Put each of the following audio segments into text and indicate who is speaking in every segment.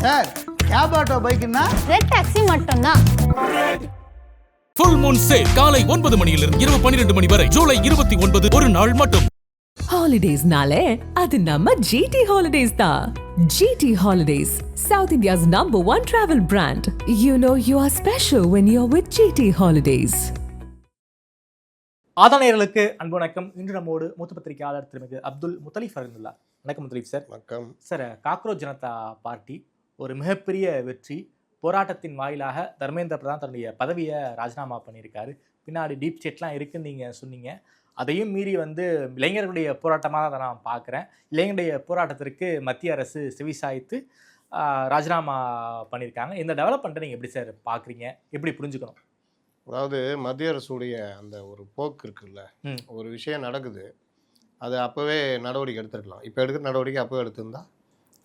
Speaker 1: Sir cab auto பைக்குன்னா
Speaker 2: red taxi மட்டும்தான்.
Speaker 3: Full moon sale காலை 9 மணியிலிருந்து இரவு 12 மணி வரை ஜூலை 29 ஒரு நாள் மட்டும்.
Speaker 4: Holidays-nale அது நம்ம GT Holidays தான். GT Holidays, South India's #1 travel brand. You know you are special when you're with GT Holidays.
Speaker 5: ஆதானையர்களுக்கு அன்பு வணக்கம். இன்று நம்மோடு மூத்த பத்திரிகையாளர் திருமிகு அப்துல் முத்தலீஃப் அவர்கள். வணக்கம் முத்தலீஃப் சார்.
Speaker 6: வணக்கம்
Speaker 5: சார். காக்ரோச் ஜனதா பார்ட்டி ஒரு மிகப்பெரிய வெற்றி. போராட்டத்தின் வாயிலாக தர்மேந்திர பிரதான் தன்னுடைய பதவியை ராஜினாமா பண்ணியிருக்காரு. பின்னாடி டீப் ஸ்டேட்லாம் இருக்குன்னு நீங்கள் சொன்னீங்க. அதையும் மீறி இளைஞர்களுடைய போராட்டமாக அதை நான் பார்க்குறேன். இளைஞருடைய போராட்டத்திற்கு மத்திய அரசு செவிசாய்த்து ராஜினாமா பண்ணியிருக்காங்க. இந்த டெவலப்மெண்ட்டை நீங்கள் எப்படி சார் பார்க்குறீங்க, எப்படி புரிஞ்சுக்கணும்?
Speaker 6: அதாவது மத்திய அரசுடைய அந்த ஒரு போக்கு இருக்குல்ல, ஒரு விஷயம் நடக்குது, அது அப்போவே நடவடிக்கை எடுத்துருக்கலாம். இப்போ எடுக்கிற நடவடிக்கை அப்போவே எடுத்திருந்தா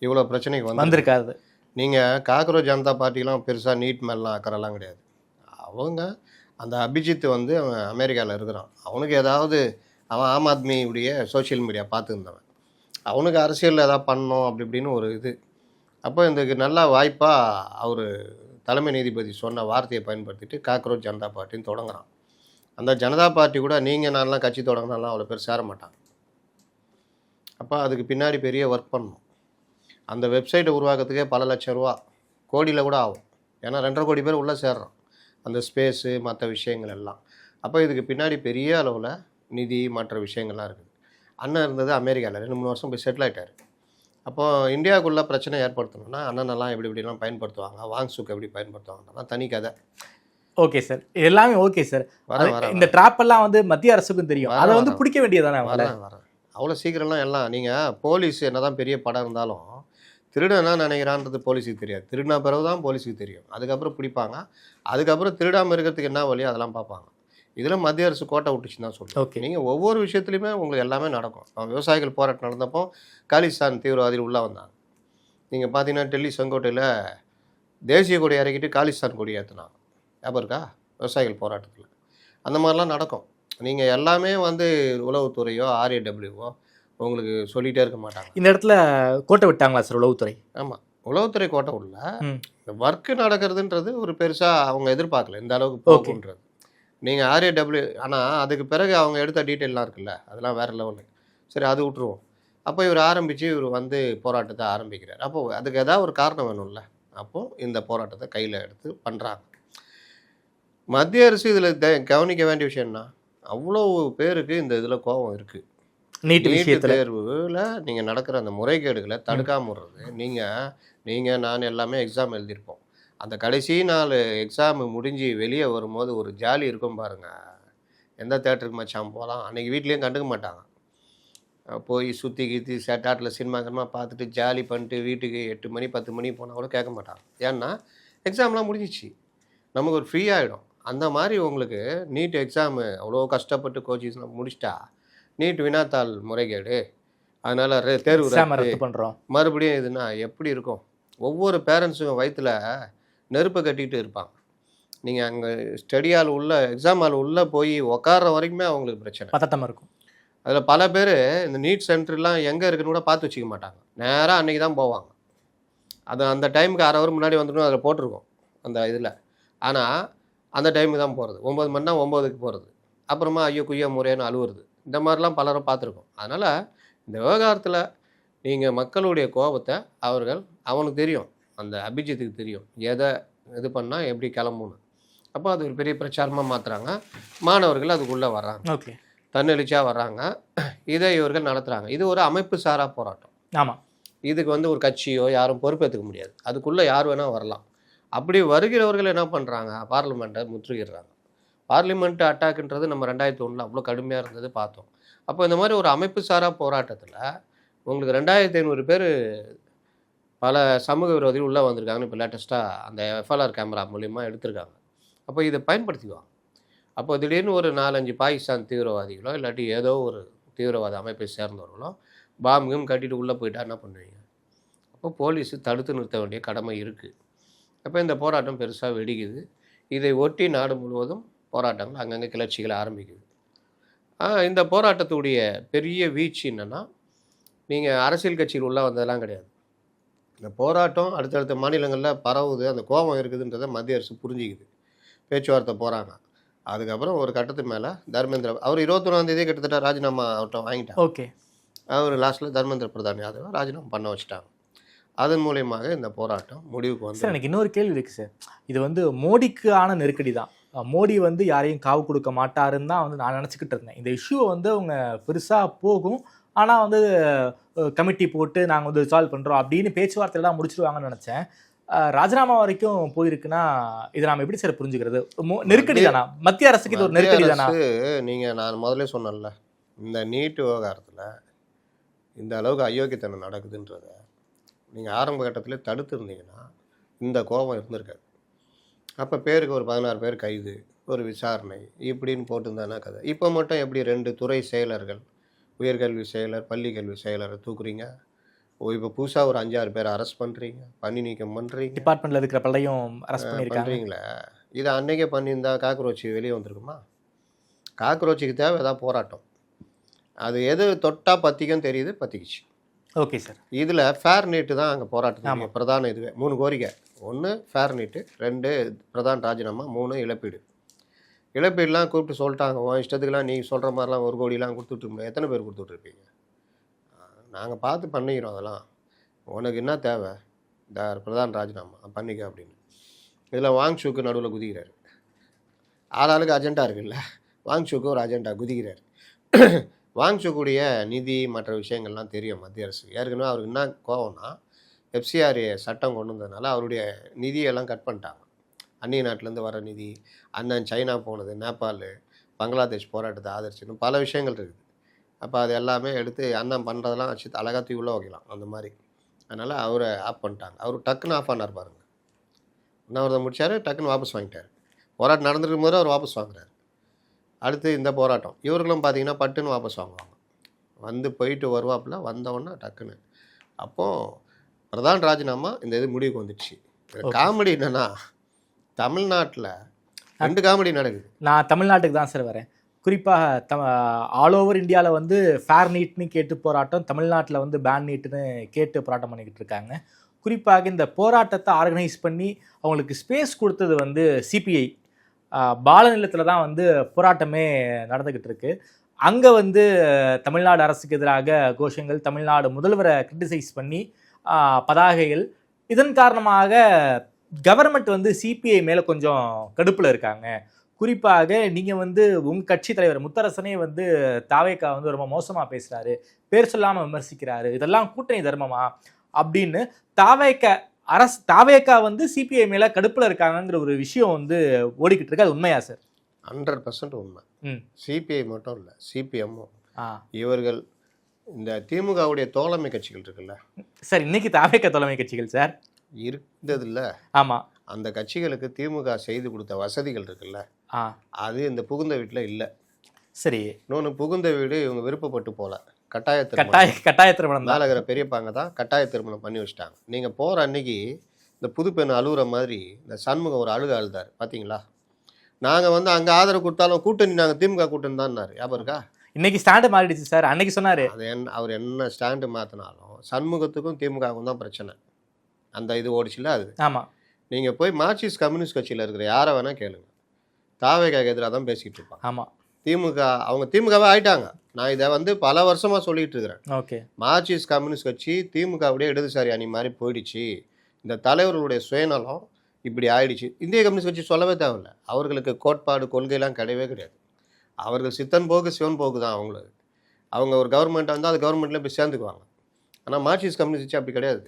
Speaker 6: இவ்வளோ பிரச்சனைக்கு வந்திருக்காது. நீங்கள் காக்ரோச் ஜனதா பார்ட்டிலாம் பெருசாக நீட் மேலாம் அக்கறைலாம் கிடையாது. அவங்க அந்த அபிஜித் அவன் அமெரிக்காவில் இருக்கிறான். அவனுக்கு ஏதாவது அவன் ஆம் ஆத்மியுடைய சோஷியல் மீடியா பார்த்துருந்தவன், அவனுக்கு அரசியலில் ஏதாவது பண்ணணும் அப்படி இப்படின்னு ஒரு இது. அப்போ இந்த நல்ல வாய்ப்பாக அவர் தலைமை நீதிபதி சொன்ன வார்த்தையை பயன்படுத்திட்டு காக்ரோச் ஜனதா பார்ட்டின்னு தொடங்குறான். அந்த ஜனதா பார்ட்டி கூட நீங்கள் நான்லாம் கட்சி தொடங்கினாலாம் அவ்வளோ பேர் சேர மாட்டாங்க. அப்போ அதுக்கு பின்னாடி பெரிய ஒர்க் பண்ணணும். அந்த வெப்சைட்டை உருவாக்கிறதுக்கே பல லட்சம் ரூபா, கோடியில் கூட ஆகும். ஏன்னா 2.5 கோடி பேர் உள்ளே சேர்றான், அந்த ஸ்பேஸு மற்ற விஷயங்கள் எல்லாம். அப்போ இதுக்கு பின்னாடி பெரிய அளவில் நிதி மற்ற விஷயங்கள்லாம் இருக்குது. அண்ணன் இருந்தது அமெரிக்காவில் 2-3 வருஷம் போய் செட்டில் ஆகிட்டார். அப்போது இந்தியாவுக்குள்ளே பிரச்சனை ஏற்படுத்தணும்னா அண்ணனெல்லாம் எப்படிலாம் பயன்படுத்துவாங்க, வாங்சுக்கு எப்படி பயன்படுத்துவாங்கலாம் தனி கதை.
Speaker 5: ஓகே சார், எல்லாமே ஓகே சார். இந்த ட்ராப்பெல்லாம் மத்திய அரசுக்கும் தெரியும். அதை பிடிக்க வேண்டியதானே?
Speaker 6: வரேன் அவ்வளோ சீக்கிரம்லாம் எல்லாம். நீங்கள் போலீஸ் என்ன தான் பெரிய படம் இருந்தாலும் திருடன் என்ன நினைக்கிறான்றது போலீஸுக்கு தெரியாது. திருடினா பிறகு தான் போலீஸுக்கு தெரியும். அதுக்கப்புறம் பிடிப்பாங்க. அதுக்கப்புறம் திருடாமல் இருக்கிறதுக்கு என்ன வழியோ அதெல்லாம் பார்ப்பாங்க. இதில் மத்திய அரசு கோட்டை விட்டுச்சுன்னு தான் சொல்லுவோம்.
Speaker 5: ஓகே,
Speaker 6: நீங்கள் ஒவ்வொரு விஷயத்துலையுமே உங்களுக்கு எல்லாமே நடக்கும். விவசாயிகள் போராட்டம் நடந்தப்போ காலிஸ்தான் தீவிரவாதிகள் உள்ளே வந்தாங்க. நீங்கள் பார்த்தீங்கன்னா டெல்லி செங்கோட்டையில் தேசிய கொடி இறக்கிட்டு காலிஸ்தான் கொடி ஏற்றுனாங்க. ஞாபகம் இருக்கா? விவசாயிகள் போராட்டத்தில் அந்த மாதிரிலாம் நடக்கும். நீங்கள் எல்லாமே உளவுத்துறையோ RAWவோ உங்களுக்கு சொல்லிகிட்டே இருக்க மாட்டாங்க.
Speaker 5: இந்த இடத்துல கோட்டை விட்டாங்களா சார் உளவுத்துறை?
Speaker 6: ஆமாம், உளவுத்துறை கோட்டை உள்ள இந்த ஒர்க்கு நடக்கிறதுன்றது ஒரு பெருசாக அவங்க எதிர்பார்க்கல இந்த அளவுக்கு போகுன்றது. நீங்கள் RAW ஆனால் அதுக்கு பிறகு அவங்க எடுத்த டீட்டெயிலாம் இருக்குல்ல, அதெல்லாம் வேறு லெவலு. சரி, அது விட்ருவோம். அப்போ இவர் போராட்டத்தை ஆரம்பிக்கிறார். அப்போது அதுக்கு ஏதாவது ஒரு காரணம் வேணும்ல. அப்போது இந்த போராட்டத்தை கையில் எடுத்து பண்ணுறாங்க. மத்திய அரசு இதில் கவனிக்க வேண்டிய விஷயம்னா, அவ்வளோ பேருக்கு இந்த இதில் கோபம் இருக்குது. நீட் தேர்வில் நீங்கள் நடக்கிற அந்த முறைகேடுகளை தடுக்காமல் விடுறது. நீங்கள் நான் எல்லாமே எக்ஸாம் எழுதியிருப்போம். அந்த கடைசி நாள் எக்ஸாமு முடிஞ்சு வெளியே வரும்போது ஒரு ஜாலி இருக்கும் பாருங்கள். எந்த தேட்டருக்கு மச்சான் போகலாம், அன்றைக்கி வீட்லேயும் கண்டுக்க மாட்டாங்க. போய் சுற்றி கீத்தி தேட்டரில் சினிமா பார்த்துட்டு ஜாலி பண்ணிட்டு வீட்டுக்கு 8 மணி 10 மணி போனால் கூட கேட்க மாட்டாங்க. ஏன்னா எக்ஸாம்லாம் முடிஞ்சிச்சு, நமக்கு ஒரு ஃப்ரீ ஆகிடும். அந்த மாதிரி உங்களுக்கு நீட் எக்ஸாமு அவ்வளோ கஷ்டப்பட்டு கோச்சிங்ஸ்லாம் முடிச்சிட்டா நீட் வினாத்தாள் முறைகேடு, அதனால் தேர்வு ரத்து பண்ணுறோம் மறுபடியும் இதுனா எப்படி இருக்கும்? ஒவ்வொரு பேரண்ட்ஸுக்கும் வயிற்றில் நெருப்பை கட்டிகிட்டு இருப்பாங்க. நீங்கள் அங்கே ஸ்டடி ஹால் எக்ஸாம் ஹால் உள்ளே போய் உக்கார வரைக்குமே அவங்களுக்கு பிரச்சனை, பதட்டமாக இருக்கும். அதில் பல பேர் இந்த நீட் சென்டர்லாம் எங்கே இருக்குன்னு கூட பார்த்து வச்சுக்க மாட்டாங்க. நேராக அன்றைக்கி தான் போவாங்க. அது அந்த டைமுக்கு 1/2 ஹவர் முன்னாடி வந்துடும், அதில் போட்டிருக்கோம் அந்த இதில். ஆனால் அந்த டைமுக்கு தான் போகிறது. 9 மணினா 9க்கு போகிறது. அப்புறமா ஐயோ குய்யோ முறையானு அழுவுறது. இந்த மாதிரிலாம் பலரும் பார்த்துருக்கோம். அதனால் இந்த விவகாரத்தில் நீங்கள் மக்களுடைய கோபத்தை அவனுக்கு தெரியும், அந்த அபிஜித்துக்கு தெரியும் எதை இது பண்ணால் எப்படி கிளம்பணும். அப்போ அது ஒரு பெரிய பிரச்சாரமாக மாற்றுறாங்க. மாணவர்கள் அதுக்குள்ளே வர்றாங்க,
Speaker 5: ஓகே,
Speaker 6: தன்னெழுச்சியாக வர்றாங்க. இதை இவர்கள் நடத்துகிறாங்க. இது ஒரு அமைப்பு சாரா போராட்டம்.
Speaker 5: ஆமாம்,
Speaker 6: இதுக்கு ஒரு கட்சியோ யாரும் பொறுப்பேற்றுக்க முடியாது. அதுக்குள்ளே யார் வேணால் வரலாம். அப்படி வருகிறவர்கள் என்ன பண்ணுறாங்க, பார்லிமெண்ட்டை முற்றுகிறாங்க. பார்லிமெண்ட் அட்டாக்ன்றது நம்ம 2001 அவ்வளோ கடுமையாக இருந்தது பார்த்தோம். அப்போ இந்த மாதிரி ஒரு அமைப்பு சாரா போராட்டத்தில் உங்களுக்கு 2500 பேர் பல சமூக விரோதிகள் உள்ளே வந்திருக்காங்கன்னு இப்போ லேட்டஸ்ட்டாக அந்த FLR கேமரா மூலிமா எடுத்திருக்காங்க. அப்போ இதை பயன்படுத்திக்குவாங்க. அப்போ திடீர்னு ஒரு 4-5 பாகிஸ்தான் தீவிரவாதிகளோ இல்லாட்டி ஏதோ ஒரு தீவிரவாத அமைப்பை சேர்ந்தவர்களோ பாம்பும் கட்டிட்டு உள்ளே போயிட்டா என்ன பண்ணுவீங்க? அப்போ போலீஸு தடுத்து நிறுத்த வேண்டிய கடமை இருக்குது. அப்போ இந்த போராட்டம் பெருசாக வெடிக்குது. இதை ஒட்டி நாடு முழுவதும் போராட்டங்கள் அங்கங்கே கிளர்ச்சிகள் ஆரம்பிக்குது. இந்த போராட்டத்துடைய பெரிய வீச்சு என்னென்னா, நீங்கள் அரசியல் கட்சியில் உள்ளே வந்ததெல்லாம் கிடையாது. இந்த போராட்டம் அடுத்தடுத்த மாநிலங்களில் பரவுது, அந்த கோபம் இருக்குதுன்றதை மத்திய அரசு புரிஞ்சிக்குது, பேச்சுவார்த்தை போகிறாங்க. அதுக்கப்புறம் ஒரு கட்டத்துக்கு மேலே தர்மேந்திர அவர் 21ஆம் தேதி கிட்டத்தட்ட ராஜினாமா அவர்கிட்ட வாங்கிட்டாங்க.
Speaker 5: ஓகே.
Speaker 6: அவர் லாஸ்ட்டில் தர்மேந்திர பிரதான் யாதவ் ராஜினாமா பண்ண வச்சுட்டாங்க. அதன் மூலியமாக இந்த போராட்டம் முடிவுக்கு வந்து.
Speaker 5: சார் எனக்கு இன்னொரு கேள்வி இருக்குது சார். இது வந்து மோடிக்கான நெருக்கடி தான். மோடி வந்து யாரையும் காவு கொடுக்க மாட்டாருன்னு தான் வந்து நான் நினச்சிக்கிட்டு இருந்தேன். இந்த இஷ்யூவை வந்து அவங்க பெருசாக போகும், ஆனால் வந்து கமிட்டி போட்டு நாங்கள் வந்து சால்வ் பண்ணுறோம் அப்படின்னு பேச்சுவார்த்தையெல்லாம் முடிச்சிடுவாங்கன்னு நினச்சேன். ராஜினாமா வரைக்கும் போயிருக்குன்னா இதை நாம் எப்படி சார் புரிஞ்சுக்கிறது? நெருக்கடி தானா மத்திய அரசுக்கு? இது ஒரு நெருக்கடி தானா?
Speaker 6: நீங்கள் நான் முதல்ல சொன்னேன்ல, இந்த நீட் விவகாரத்தில் இந்த அளவுக்கு அயோக்கியத்தனம் நடக்குதுன்றத நீங்கள் ஆரம்ப கட்டத்தில் தடுத்துருந்தீங்கன்னா இந்த கோபம் இருந்திருக்காது. அப்போ பேருக்கு ஒரு 16 பேர் கைது, ஒரு விசாரணை இப்படின்னு போட்டுருந்தானா கதை. இப்போ மட்டும் எப்படி 2 துறை செயலர்கள், உயர்கல்வி செயலர், பள்ளி கல்வி செயலரை தூக்குறீங்க, இப்போ புதுசாக ஒரு 5-6 பேரை அரெஸ்ட் பண்ணுறீங்க, பணி நீக்கம் பண்ணுறீங்க,
Speaker 5: டிபார்ட்மெண்ட்டில் இருக்கிற பள்ளையும் அரெஸ்ட் பண்ணியிருக்காங்களே.
Speaker 6: இதை அன்னைக்கே பண்ணியிருந்தா காக்ரோச்சி வெளியே வந்திருக்குமா? காக்ரோச்சிக்கு தேவை ஏதாவது போராட்டம். அது எது தொட்டால் பற்றிக்கும் தெரியுது, பற்றிக்குச்சு.
Speaker 5: Okay sir.
Speaker 6: இதில் ஃபேர் நீட்டு தான் அங்கே போராட்டம் பிரதான இதுவே. 3 கோரிக்கை. 1 ஃபேர் நீட்டு, 2 பிரதான் ராஜினாமா, 3 இழப்பீடு. இழப்பீடுலாம் கூப்பிட்டு சொல்லிட்டாங்க, உன் இஷ்டத்துக்குலாம் நீங்கள் சொல்கிற மாதிரிலாம் 1 கோடிலாம் கொடுத்துட்டு முடியாது. எத்தனை பேர் கொடுத்துட்ருப்பீங்க? நாங்கள் பார்த்து பண்ணிக்கிறோம், அதெல்லாம் உனக்கு என்ன தேவை, இந்த பிரதான் ராஜினாமா பண்ணிக்க அப்படின்னு. இதில் வாங்ஷூக்கு நடுவில் குதிக்கிறார். ஆளாளுக்கு அஜெண்டா இருக்குல்ல, வாங்ஷூக்கு ஒரு அஜெண்டா குதிக்கிறார். வாங்ஷூக்குடைய நிதி மற்ற விஷயங்கள்லாம் தெரியும் மத்திய அரசு. ஏற்கனவே அவருக்கு என்ன கோவம்னா, FCRA சட்டம் கொண்டு வந்ததுனால அவருடைய நிதியெல்லாம் கட் பண்ணிட்டாங்க. அந்நிய நாட்டிலேருந்து வர நிதி, அண்ணன் சைனா போனது, நேபாள், பங்களாதேஷ் போராட்டத்தை ஆதரிச்சுன்னு பல விஷயங்கள் இருக்குது. அப்போ அது எல்லாமே எடுத்து அண்ணன் பண்ணுறதெல்லாம் வச்சு அழகாக தூக்கி உள்ள வைக்கலாம் அந்த மாதிரி. அதனால் அவரை ஆஃப் பண்ணிட்டாங்க. அவர் டக்குன்னு ஆஃப் ஆனார் பாருங்க. இன்னொருத்த முடிச்சார், டக்குன்னு வாபஸ் வாங்கிட்டார். போராட்டம் நடந்துருக்கும் போது அவர் வாபஸ் வாங்குறாரு. அடுத்து இந்த போராட்டம் இவர்களும் பார்த்தீங்கன்னா பட்டுன்னு வாபஸ் வாங்குவாங்க. வந்து போயிட்டு வருவாப்பில், வந்தவொன்னே டக்குன்னு. அப்போது பிரதான் ராஜினாமா இந்த இது முடிவுக்கு வந்துடுச்சு. காமெடி என்னென்னா, தமிழ்நாட்டில் 2 காமெடி நடக்குது.
Speaker 5: நான் தமிழ்நாட்டுக்கு தான் சார் வரேன். குறிப்பாக ஆல் ஓவர் இந்தியாவில் வந்து ஃபேர் நீட்னு கேட்டு போராட்டம், தமிழ்நாட்டில் வந்து பேன் நீட்டுன்னு கேட்டு போராட்டம் பண்ணிக்கிட்டு இருக்காங்க. குறிப்பாக இந்த போராட்டத்தை ஆர்கனைஸ் பண்ணி அவங்களுக்கு ஸ்பேஸ் கொடுத்தது வந்து சிபிஐ பாலநிலத்தில் தான் வந்து போராட்டமே நடந்துக்கிட்டு இருக்கு. அங்கே வந்து தமிழ்நாடு அரசுக்கு எதிராக கோஷங்கள், தமிழ்நாடு முதல்வரை கிரிட்டிசைஸ் பண்ணி பதாகைகள். இதன் காரணமாக கவர்மெண்ட் வந்து சிபிஐ மேலே கொஞ்சம் கடுப்பில் இருக்காங்க. குறிப்பாக நீங்கள் வந்து உங்கள் கட்சி தலைவர் முத்தரசனே வந்து தாவேக்கா வந்து ரொம்ப மோசமாக பேசுகிறாரு, பேர் சொல்லாமல் விமர்சிக்கிறாரு, இதெல்லாம் கூட்டணி தர்மமா அப்படின்னு தாவேக்கா வந்து சிபிஐ மேலே கடுப்பில் இருக்காங்கங்கிற ஒரு விஷயம் வந்து ஓடிக்கிட்டு இருக்கு. அது உண்மையா சார்?
Speaker 6: 100% உண்மை. சிபிஐ மட்டும் இல்லை, சிபிஎம்மும். இவர்கள் இந்த திமுகவுடைய தோழமை கட்சிகள் இருக்குல்ல
Speaker 5: சார், இன்னைக்கு தாவேக்கா தோழமை கட்சிகள் சார்
Speaker 6: இருந்தது இல்லை.
Speaker 5: ஆமாம்,
Speaker 6: அந்த கட்சிகளுக்கு திமுக செய்து கொடுத்த வசதிகள் இருக்குல்ல, அது இந்த புகுந்த வீட்டில் இல்லை.
Speaker 5: சரி.
Speaker 6: இன்னொன்று, புகுந்த வீடு இவங்க விருப்பப்பட்டு போகல, கட்டாய
Speaker 5: திருமணம்
Speaker 6: மேலே இருக்கிற பெரியப்பாங்க தான் கட்டாய திருமணம் பண்ணி வச்சுட்டாங்க. நீங்கள் போகிற அன்னைக்கு இந்த புது பெண் அழுகுற மாதிரி இந்த சண்முகம் ஒரு அழுதார் பார்த்தீங்களா? நாங்கள் வந்து அங்கே ஆதரவு கொடுத்தாலும் கூட்டணி நாங்கள் திமுக கூட்டணி தான்னாரு. ஞாபகம் இருக்கா?
Speaker 5: இன்னைக்கு ஸ்டாண்டு மாறிடுச்சு சார். அன்னைக்கு சொன்னார்.
Speaker 6: அது அவர் என்ன ஸ்டாண்டு மாற்றினாலும் சண்முகத்துக்கும் திமுகவுக்கும் தான் பிரச்சனை. அந்த இது ஓடிச்சுல அது.
Speaker 5: ஆமாம்.
Speaker 6: நீங்கள் போய் மார்க்சிஸ்ட் கம்யூனிஸ்ட் கட்சியில் இருக்கிற யாரை வேணால் கேளுங்க, தாவேக்காக்கு எதிராக தான் பேசிக்கிட்டு இருப்பாங்க.
Speaker 5: ஆமாம்.
Speaker 6: திமுக அவங்க திமுகவே ஆயிட்டாங்க. நான் இதை வந்து பல வருஷமாக சொல்லிட்டு இருக்கிறேன்.
Speaker 5: ஓகே.
Speaker 6: மார்க்சிஸ்ட் கம்யூனிஸ்ட் கட்சி திமுகவுடைய இடதுசாரி அணி மாதிரி போயிடுச்சு, இந்த தலைவர்களுடைய சுயநலம் இப்படி ஆயிடுச்சு. இந்திய கம்யூனிஸ்ட் கட்சி சொல்லவே தேவையில்லை. அவர்களுக்கு கோட்பாடு கொள்கையெல்லாம் கிடையவே கிடையாது. அவர்கள் சித்தன் போக்கு சிவன் போக்கு தான் அவங்களுக்கு. அவங்க ஒரு கவர்மெண்ட்டை வந்து அது கவர்மெண்ட்டில் போய் சேர்ந்துக்குவாங்க. ஆனால் மார்க்சிஸ்ட் கம்யூனிஸ்ட் கட்சி அப்படி கிடையாது.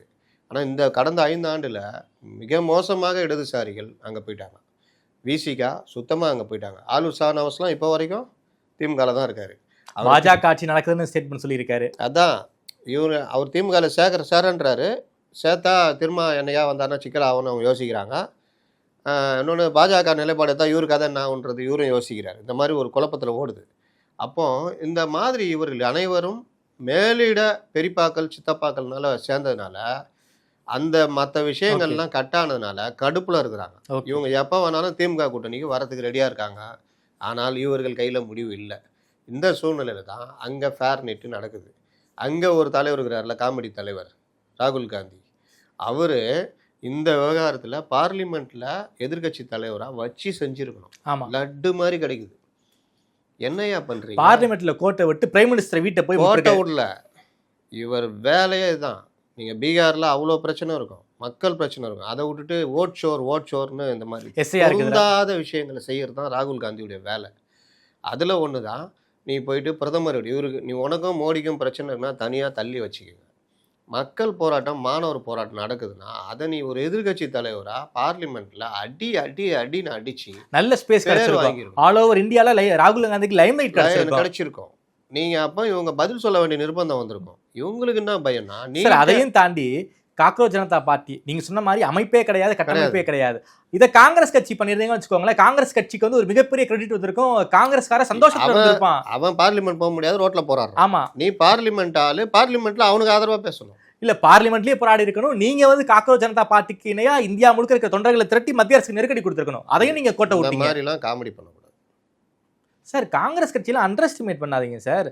Speaker 6: ஆனால் இந்த கடந்த 5 ஆண்டில் மிக மோசமாக இடதுசாரிகள் அங்கே போயிட்டாங்க. விசிகா சுத்தமாக அங்கே போயிட்டாங்க. ஆலூர் ஷானவாஸ்லாம் இப்போ வரைக்கும் திமுகவில் தான் இருக்காரு.
Speaker 5: பாஜக ஆட்சி நடக்குதுன்னு ஸ்டேட்மெண்ட் சொல்லியிருக்காரு.
Speaker 6: அதான் அவர் திமுகவில் சேரன்றாரு. சேர்த்தா திரும்ப என்னையா வந்தாருன்னா சிக்கல் ஆகும்னு அவங்க யோசிக்கிறாங்க. இன்னொன்று, பாஜக நிலைப்பாடு தான் இவருக்கு அதை என்னன்றது இவரும் யோசிக்கிறார். இந்த மாதிரி ஒரு குழப்பத்தில் ஓடுது. அப்போ இந்த மாதிரி இவர்கள் அனைவரும் மேலிட பெரியப்பாக்கள் சித்தப்பாக்கள்னால சேர்ந்ததுனால அந்த மற்ற விஷயங்கள்லாம் கட்டானதுனால கடுப்பில் இருக்கிறாங்க. இவங்க எப்போ வேணாலும் திமுக கூட்டணிக்கு வரதுக்கு ரெடியாக இருக்காங்க. ஆனால் இவர்கள் கையில் முடிவு இல்லை. இந்த சூழ்நிலையில் தான் அங்கே ஃபேர் நெட்டு நடக்குது. அங்கே ஒரு தலைவர் இருக்கிறார்ல, காமெடி தலைவர் ராகுல் காந்தி, அவர் இந்த விவகாரத்தில் பார்லிமெண்ட்டில் எதிர்க்கட்சி தலைவராக வச்சு செஞ்சுருக்கணும்.
Speaker 5: ஆமாம்,
Speaker 6: லட்டு மாதிரி கிடைக்குது. என்னையா பண்ணுறீங்க?
Speaker 5: பார்லிமெண்ட்ல கோட்டை விட்டு பிரைம் மினிஸ்டர் வீட்டை போய்
Speaker 6: கோட்டை விடல, இவர் வேலையே இதுதான். நீங்கள் பீகாரில் அவ்வளோ பிரச்சனை இருக்கும், மக்கள் பிரச்சனை இருக்கும். அதை விட்டுட்டு ஓட் ஷோர்னு இந்த மாதிரி பொருந்தாத விஷயங்களை செய்கிறது தான் ராகுல் காந்தியுடைய வேலை. அதில் ஒன்று தான் நீ போயிட்டு பிரதமர் இவருக்கு நீ உனக்கும் மோடிக்கும் பிரச்சனை இருக்குன்னா தனியாக தள்ளி வச்சுக்கோங்க. மக்கள் போராட்டம் மாணவர் போராட்டம் நடக்குதுன்னா அதை நீ ஒரு எதிர்கட்சி தலைவரா பார்லிமெண்ட்ல அடின்னு அடிச்சு
Speaker 5: நல்ல ஸ்பேஸ் வாங்கிருக்கும். ஆல் ஓவர் இந்தியால ராகுல் காந்திக்கு லைம்லைட்
Speaker 6: கிடைச்சிருக்கும். நீங்க அப்ப இவங்க பதில் சொல்ல வேண்டிய நிர்பந்தம் வந்திருக்கும். இவங்களுக்கு என்ன பயம்னா
Speaker 5: நீங்க அதையும் தாண்டி காக்ரோச் ஜனதா பார்ட்டி நீங்க சொன்ன மாதிரி அமைப்பே கிடையாது, கட்டமைப்பே கிடையாது. இதை காங்கிரஸ் கட்சி பண்ணிருந்தீங்கன்னு வச்சுக்கோங்களேன், காங்கிரஸ் கட்சிக்கு வந்து ஒரு மிகப்பெரிய கிரெடிட் வந்திருக்கும். காங்கிரஸ்கார சந்தோஷமா இருப்பான்.
Speaker 6: அவன் பார்லிமெண்ட் போக முடியாது, ரோட்ல போறான்.
Speaker 5: ஆமா,
Speaker 6: நீ பார்லிமெண்ட் ஆளு, பார்லிமெண்ட்ல அவனுக்கு ஆதரவா பேசணும்.
Speaker 5: இல்ல பார்லிமெண்ட்லயே போராடி இருக்கணும். நீங்க வந்து காக்ரோச் ஜனதா பார்ட்டிக்கு இணையா இந்தியா முழுக்க இருக்க தொண்டர்களை திரட்டி மத்திய அரசுக்கு நெருக்கடி கொடுத்திருக்கணும். அதையும் நீங்க கோட்டை விட்டீங்க.
Speaker 6: மாதிரி எல்லாம் காமெடி பண்ணக்கூடாது
Speaker 5: சார். காங்கிரஸ் கட்சியில அண்டர் எஸ்டிமேட் பண்ணாதீங்க சார்.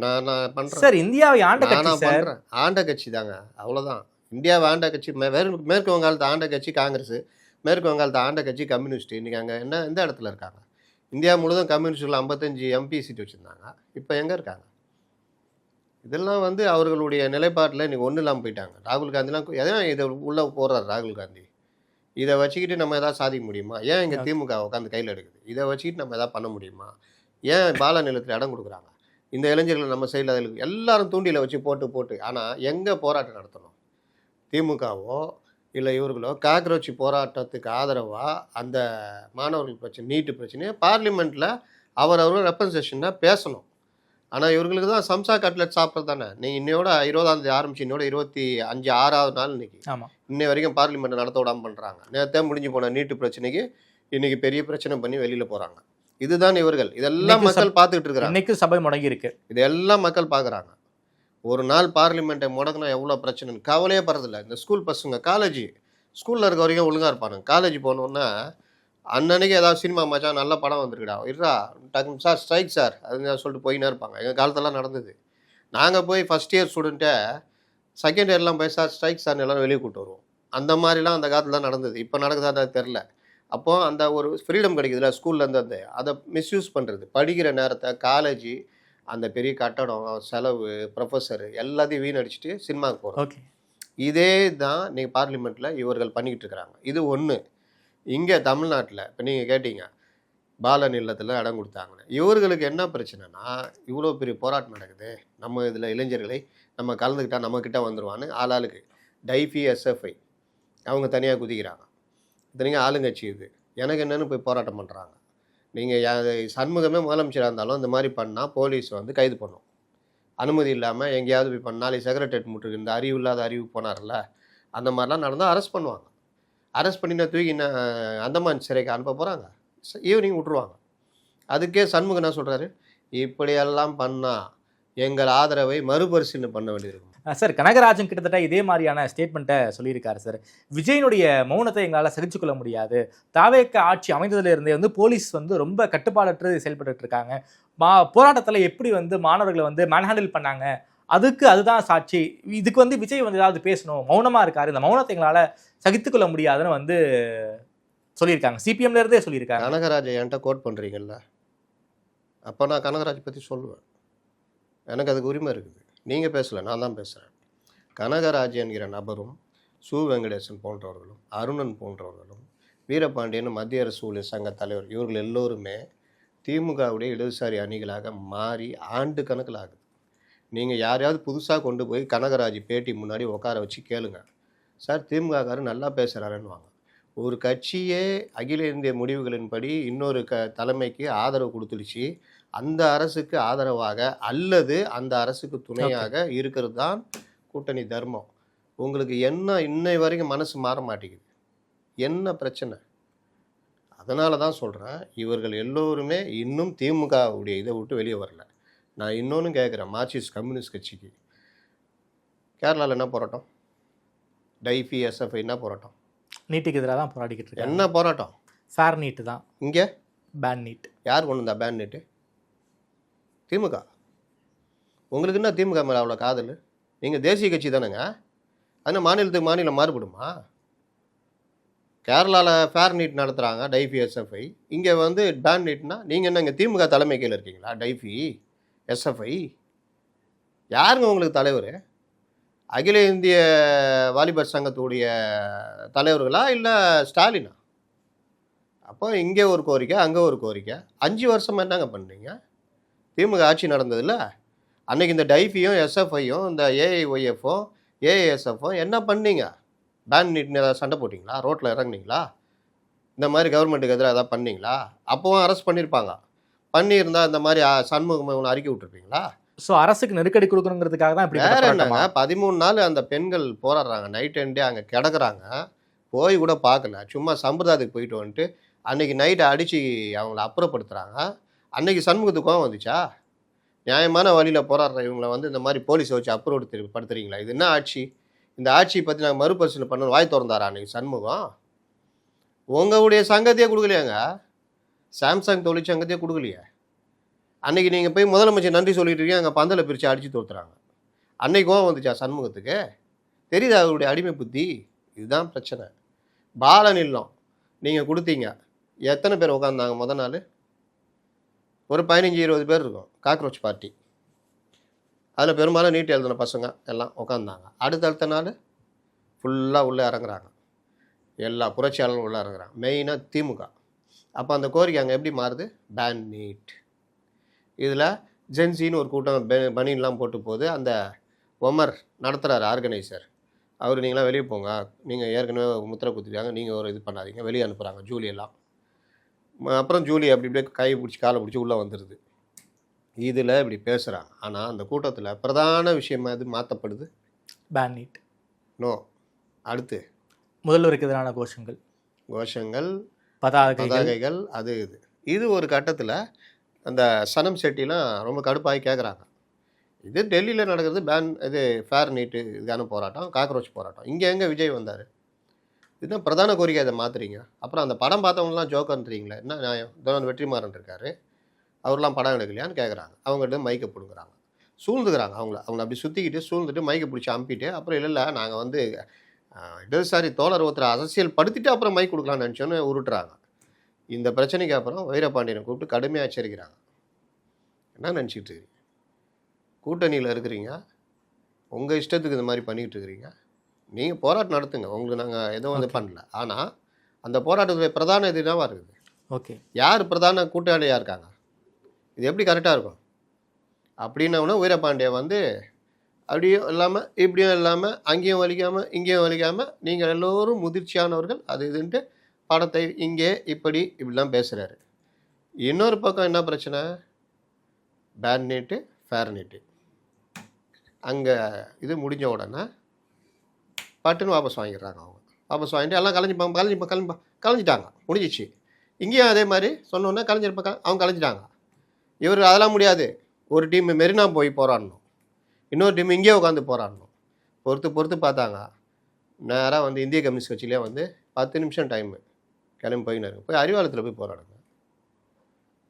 Speaker 6: நான் பண்றேன்
Speaker 5: சார். இந்தியாவை ஆண்ட கட்சி சார்,
Speaker 6: ஆண்ட கட்சி தாங்க, அவ்வளவுதான். இந்தியாவை ஆண்ட கட்சி மேற்கு வங்காளத்தை ஆண்ட கட்சி காங்கிரஸ், மேற்கு வங்காளத்தை ஆண்ட கட்சி கம்யூனிஸ்ட். இன்னைக்கு அங்கே எந்த இடத்துல இருக்காங்க? இந்தியா முழுதும் கம்யூனிஸ்டில் 55 MP சீட் வச்சுருந்தாங்க. இப்போ எங்கே இருக்காங்க? இதெல்லாம் வந்து அவர்களுடைய நிலைப்பாட்டில் இன்றைக்கி ஒன்றும் இல்லாமல் போயிட்டாங்க. ராகுல் காந்திலாம் எதாவது இதை உள்ளே போடுறாரு. ராகுல் காந்தி இதை வச்சுக்கிட்டு நம்ம எதாவது சாதிக்க முடியுமா? ஏன் இங்கே திமுக உட்காந்து கையில் எடுக்குது? இதை வச்சுக்கிட்டு நம்ம எதாவது பண்ண முடியுமா? ஏன் பால நிலத்தில் இடம் கொடுக்குறாங்க? இந்த இளைஞர்கள் நம்ம சைடில் அதில் எல்லாரும் தூண்டியில் வச்சு போட்டு ஆனால் எங்கே போராட்டம் நடத்தணும்? திமுகவோ இல்லை இவர்களோ காக்ரோச் போராட்டத்துக்கு ஆதரவாக அந்த மாணவர்கள் பிரச்சனை, நீட்டு பிரச்சனையை பார்லிமெண்ட்டில் அவரவர்கள் ரெப்ரசன்டேஷனாக பேசணும். ஆனால் இவர்களுக்கு தான் சம்சா கட்லெட் சாப்பிட்றது தானே. நீங்கள் இன்னையோட 20ஆம் தேதி ஆரம்பிச்சு இன்னோட 25 6வது நாள் இன்னைக்கு. இன்னை வரைக்கும் பார்லிமெண்ட் நடத்த விடாமல் பண்ணுறாங்க. நேரத்தே முடிஞ்சு போன நீட்டு பிரச்சனைக்கு இன்னைக்கு பெரிய பிரச்சனை பண்ணி வெளியில் போகிறாங்க. இதுதான் இவர்கள். இதெல்லாம் மக்கள் பார்த்துக்கிட்டு இருக்கிறாங்க.
Speaker 5: இன்னைக்கு சபை முடங்கி இருக்கு.
Speaker 6: இதெல்லாம் மக்கள் பார்க்குறாங்க. ஒரு நாள் பார்லிமெண்ட்டை முடங்கினா எவ்வளோ பிரச்சனைன்னு கவலையே படுறதில்ல. இந்த ஸ்கூல் பசங்க காலேஜ் ஸ்கூலில் இருக்க வரைக்கும் ஒழுங்காக இருப்பானுங்க. காலேஜ் போனோன்னா அன்னன்னைக்கு ஏதாவது சினிமா மச்சான் நல்ல படம் வந்துருக்குடா இருடா டக்குன்னு சார் ஸ்ட்ரைக் சார் அதுன்னு சொல்லிட்டு போயின்னே இருப்பாங்க. எங்கள் காலத்தெல்லாம் நடந்தது. நாங்கள் போய் ஃபஸ்ட் இயர் ஸ்டூடெண்ட்டை செகண்ட் இயர்லாம் போய் சார் ஸ்ட்ரைக் சார் எல்லாம் வெளியே கூப்பிட்டு வருவோம். அந்த மாதிரிலாம் அந்த காலத்தில் தான் நடந்தது. இப்போ நடக்குதா தெரில. அப்போது அந்த ஒரு ஃப்ரீடம் கிடைக்குதுல்ல ஸ்கூல்லேருந்து அதை மிஸ்யூஸ் பண்ணுறது. படிக்கிற நேரத்தை காலேஜ் அந்த பெரிய கட்டடம் செலவு ப்ரொஃபஸரு எல்லாத்தையும் வீணடிச்சிட்டு சினிமாவுக்கு போகிறோம்.
Speaker 5: ஓகே,
Speaker 6: இதே தான் நீங்கள் பார்லிமெண்ட்டில் இவர்கள் பண்ணிக்கிட்டு இருக்கிறாங்க. இது ஒன்று. இங்கே தமிழ்நாட்டில் இப்போ நீங்கள் கேட்டீங்க பாலன் இல்லத்தில் இடம் கொடுத்தாங்கன்னு. இவர்களுக்கு என்ன பிரச்சனைனா இவ்வளோ பெரிய போராட்டம் நடக்குது, நம்ம இதில் இளைஞர்களை நம்ம கலந்துக்கிட்டால் நம்மக்கிட்ட வந்துடுவான்னு ஆளாளுக்கு டைஃபி SFI அவங்க தனியாக குதிக்கிறாங்க. இத்தனைக்கும் ஆளுங்கட்சி இது எனக்கு என்னென்னு போய் போராட்டம் பண்ணுறாங்க. நீங்கள் சண்முகமே முதலமைச்சராக இருந்தாலும் இந்த மாதிரி பண்ணால் போலீஸ் வந்து கைது பண்ணும். அனுமதி இல்லாமல் எங்கேயாவது போய் பண்ண நாளைக்கு செக்ரட்டரியேட் முட்டுருக்கு இந்த அறிவு இல்லாத அறிவு போனார்ல அந்த மாதிரிலாம் நடந்தால் அரெஸ்ட் பண்ணுவாங்க. அரெஸ்ட் பண்ணினா தூக்கி அந்தமான் சிறைக்கு அனுப்ப போகிறாங்க. ஈவினிங் விட்டுருவாங்க. அதுக்கே சண்முகம் என்ன சொல்கிறாரு, இப்படியெல்லாம் பண்ணால் எங்கள் ஆதரவை மறுபரிசீலனை பண்ண வேண்டியிருக்கும்.
Speaker 5: சார் கனகராஜன் கிட்டத்தட்ட இதே மாதிரியான ஸ்டேட்மெண்ட்டை சொல்லியிருக்காரு சார். விஜயனுடைய மௌனத்தை எங்களால் சகிச்சுக்கொள்ள முடியாது. தாவேக ஆட்சி அமைந்ததுலேருந்தே வந்து போலீஸ் வந்து ரொம்ப கட்டுப்பாடற்று செயல்பட்டு இருக்காங்க. போராட்டத்தில் எப்படி வந்து மாணவர்களை வந்து மேன்ஹேண்டில் பண்ணாங்க அதுதான் சாட்சி. இதுக்கு வந்து விஜய் வந்து ஏதாவது பேசணும், மௌனமாக இருக்காரு, இந்த மௌனத்தை எங்களால் சகித்துக்கொள்ள முடியாதுன்னு வந்து சொல்லியிருக்காங்க. CPMலேருந்தே சொல்லியிருக்காங்க.
Speaker 6: கனகராஜ் என்கிட்ட கோட் பண்ணுறீங்கல்ல, அப்போ நான் கனகராஜ் பற்றி சொல்லுவேன். எனக்கு அதுக்கு உரிமை இருக்குது. நீங்கள் பேசலை, நான் தான் பேசுகிறேன். கனகராஜ் என்கிற நபரும் சு வெங்கடேசன் போன்றவர்களும் அருணன் போன்றவர்களும் வீரபாண்டியன் மத்திய அரசு ஊழியர் சங்க தலைவர் இவர்கள் எல்லோருமே திமுகவுடைய இடதுசாரி அணிகளாக மாறி ஆண்டு கணக்கில் ஆகுது. நீங்கள் யாரையாவது புதுசாக கொண்டு போய் கனகராஜ் பேட்டி முன்னாடி உட்கார வச்சு கேளுங்க, சார் திமுககாரர் நல்லா பேசுகிறாருன்னு வாங்க. ஒரு கட்சியே அகில இந்திய முடிவுகளின்படி இன்னொரு தலைமைக்கு ஆதரவு கொடுத்துடுச்சு. அந்த அரசுக்கு ஆதரவாக அல்லது அந்த அரசுக்கு துணையாக இருக்கிறது தான் கூட்டணி தர்மம். உங்களுக்கு என்ன இன்னை வரைக்கும் மனசு மாற மாட்டேங்குது, என்ன பிரச்சனை? அதனால தான் சொல்கிறேன், இவர்கள் எல்லோருமே இன்னும் திமுகவுடைய இதை விட்டு வெளியே வரல. நான் இன்னொன்று கேட்குறேன், மார்க்சிஸ்ட் கம்யூனிஸ்ட் கட்சிக்கு கேரளாவில் என்ன போராட்டம்? டைஃபி SFI என்ன போராட்டம்?
Speaker 5: நீட்டுக்கு எதிராக தான் போராடிக்கிட்டு இருக்கு.
Speaker 6: என்ன போராட்டம்?
Speaker 5: ஃபேர் நீட்டு தான்.
Speaker 6: இங்கே
Speaker 5: பேன் நீட்.
Speaker 6: யார் கொண்டு வந்தா பேன் நீட்டு? திமுக. உங்களுக்கு என்ன திமுக மேலே அவ்வளோ காதல்? நீங்கள் தேசிய கட்சி தானேங்க. அதனால் மாநிலத்துக்கு மாநிலம் மாறுபடுமா? கேரளாவில் ஃபேர் நீட் நடத்துகிறாங்க, டைஃபி எஸ்எஃப்ஐ. இங்கே வந்து பேன் நீட்னா நீங்கள் என்ன இங்கே திமுக தலைமை கீழே இருக்கீங்களா? டைஃபி எஸ்எஃப்ஐ யாருங்க உங்களுக்கு தலைவர்? அகில இந்திய வாலிபர் சங்கத்துடைய தலைவர்களா இல்லை ஸ்டாலினா? அப்போ இங்கே ஒரு கோரிக்கை, அங்கே ஒரு கோரிக்கை. 5 வருஷமாக என்னங்க பண்ணுறீங்க? திமுக ஆட்சி நடந்ததில்ல, அன்றைக்கி இந்த டைஃபியும் எஸ்எஃப்ஐயும் இந்த ஏஐஒய்எஃப்பும் ஏஏஎஸ்எஃப்பும் என்ன பண்ணீங்க? பேன் நீட்னு ஏதாவது சண்டை போட்டிங்களா? ரோட்டில் இறங்குனீங்களா? இந்த மாதிரி கவர்மெண்ட்டுக்கு எதிராக ஏதாவது பண்ணீங்களா? அப்போவும் அரெஸ்ட் பண்ணியிருப்பாங்க. பண்ணியிருந்தால் இந்த மாதிரி சண்முகம் இவனை அறிக்கை விட்டுருப்பீங்களா?
Speaker 5: ஸோ அரசுக்கு நெருக்கடி கொடுக்கணுங்கிறதுக்காக தான் இப்படி
Speaker 6: வேறு என்னங்க, 13 நாள் அந்த பெண்கள் போராடுறாங்க, நைட் அண்ட் டே அங்கே கிடக்குறாங்க, போய் கூட பார்க்கல, சும்மா சம்பிரதாயத்துக்கு போயிட்டு வந்துட்டு அன்றைக்கி நைட்டை அடித்து அவங்கள அப்புறப்படுத்துகிறாங்க. அன்றைக்கி சண்முகத்துக்கு கோவம் வந்துச்சா? நியாயமான வழியில் போராடுற இவங்களை வந்து இந்த மாதிரி போலீஸை வச்சு அப்புறப்படுத்துறீங்களா? இது என்ன ஆட்சி? இந்த ஆட்சியை பற்றி நாங்கள் மறுபரிசீலனை பண்ணணும் வாய் திறந்தாரா அன்றைக்கி சண்முகம்? உங்களுடைய சங்கத்தையே கொடுக்கலையாங்க, சாம்சங் தொழிற்சங்கத்தையே கொடுக்கலையே. அன்றைக்கி நீங்கள் போய் முதலமைச்சர் நன்றி சொல்லிட்டு இருக்கீங்க, அங்கே பந்தலை பிரித்து அடித்து தோற்றுறாங்க. அன்னைக்கு கோவம் வந்துச்சா சண்முகத்துக்கு? தெரியுது அவருடைய அடிமை புத்தி. இதுதான் பிரச்சனை. பாலன் இல்லம் நீங்கள் கொடுத்தீங்க, எத்தனை பேர் உட்காந்தாங்க? முதல் நாள் ஒரு 15-20 பேர் இருக்கும், காக்ரோச் பார்ட்டி. அதில் பெரும்பாலும் நீட் எழுதின பசங்க எல்லாம் உட்காந்தாங்க. அடுத்த நாள் ஃபுல்லாக உள்ளே இறங்குறாங்க, எல்லா புரட்சியாளர்களும் உள்ளே இறங்குறாங்க, மெயினாக திமுக. அப்போ அந்த கோரிக்கை அங்கே எப்படி மாறுது? Ban NEET. இதில் ஜென்சின்னு ஒரு கூட்டம் பனின்லாம் போட்டு போகுது. அந்த ஒமர் நடத்துகிறார் ஆர்கனைசர், அவர் நீங்களாம் வெளியே போங்க, நீங்கள் ஏற்கனவே முத்திரை குத்திருக்காங்க, நீங்கள் ஒரு இது பண்ணாதீங்க, வெளியே அனுப்புகிறாங்க ஜூலியெல்லாம். அப்புறம் ஜூலி அப்படி இப்படியே கை பிடிச்சி காலை பிடிச்சி உள்ளே வந்துடுது. இதில் இப்படி பேசுகிறாங்க. ஆனால் அந்த கூட்டத்தில் பிரதான விஷயமா இது மாற்றப்படுது,
Speaker 5: பேன் நீட்.
Speaker 6: நோ. அடுத்து
Speaker 5: முதல்வருக்கு எதிரான கோஷங்கள்,
Speaker 6: பதாகைகள், அது இது ஒரு கட்டத்தில் அந்த சனம் செட்டிலாம் ரொம்ப கடுப்பாகி கேட்குறாங்க. இது டெல்லியில் நடக்கிறது பேன், இது ஃபேர் நீட்டு இதுக்கான போராட்டம், காக்ரோச் போராட்டம். இங்கே எங்கே விஜய் வந்தார்? இதுதான் பிரதான கோரிக்கை, அதை மாற்றுறீங்க. அப்புறம் அந்த படம் பார்த்தவங்களாம் ஜோக்கர்ன்றீங்களே, என்ன நியாயம்? இதெல்லாம் வெற்றிமாறன் இருக்கார், அவர்லாம் படம் எடுக்கலையான்னு கேட்குறாங்க. அவங்ககிட்ட மைக்கை பிடுங்குறாங்க, சூழ்ந்துக்கிறாங்க. அவங்கள அப்படி சுற்றிக்கிட்டு சூழ்ந்துட்டு மைக்கை பிடிச்சி அம்பிட்டு, அப்புறம் இல்லை நாங்கள் வந்து இடதுசாரி தோழர் ஒருத்தர் அரசியல் படுத்திட்டு அப்புறம் மைக் கொடுக்கலான்னு நினச்சோன்னு உருட்டுறாங்க. இந்த பிரச்சனைக்கு அப்புறம் வீரபாண்டியனை கூப்பிட்டு கடுமையாக எச்சரிக்கிறாங்க. என்ன நினச்சிக்கிட்டு இருக்கிறீங்க? கூட்டணியில் இருக்கிறீங்க, உங்கள் இஷ்டத்துக்கு இந்த மாதிரி பண்ணிக்கிட்டு இருக்கிறீங்க. நீங்கள் போராட்டம் நடத்துங்க, உங்களுக்கு நாங்கள் எதுவும் வந்து பண்ணல. ஆனால் அந்த போராட்டத்துடைய பிரதான இது என்னவா இருக்குது?
Speaker 5: ஓகே,
Speaker 6: யார் பிரதான கூட்டாளியாக இருக்காங்க? இது எப்படி கரெக்டாக இருக்கும்? அப்படின்னோன்னா வீரபாண்டியன் வந்து அப்படியும் இல்லாமல் இப்படியும் இல்லாமல் அங்கேயும் வலிக்காமல் இங்கேயும் வலிக்காமல் நீங்கள் எல்லோரும் முதிர்ச்சியானவர்கள் அது இதுன்ட்டு படத்தை இங்கே இப்படிலாம் பேசுகிறாரு. இன்னொரு பக்கம் என்ன பிரச்சனை? பேன் நீட்டு, ஃபேர் நீட்டு. அங்கே இது முடிஞ்ச உடனே பட்டுன்னு வாபஸ் வாங்கிடுறாங்க. அவங்க வாபஸ் வாங்கிட்டு எல்லாம் கலைஞ்சிட்டாங்க, முடிஞ்சிச்சு. இங்கேயும் அதே மாதிரி சொன்னோன்னே அவங்க கலைஞ்சிட்டாங்க. இவர் அதெல்லாம் முடியாது, ஒரு டீம் மெரினா போய் போராடணும், இன்னொரு டீம் இங்கேயே உட்காந்து போராடணும். பொறுத்து பார்த்தாங்க. நேராக வந்து இந்திய கம்யூனிஸ்ட் கட்சியிலே வந்து 10 நிமிஷம் டைமு கிளம்பி போயினாரு. போய் அறிவாலயத்தில் போய் போராடுங்க,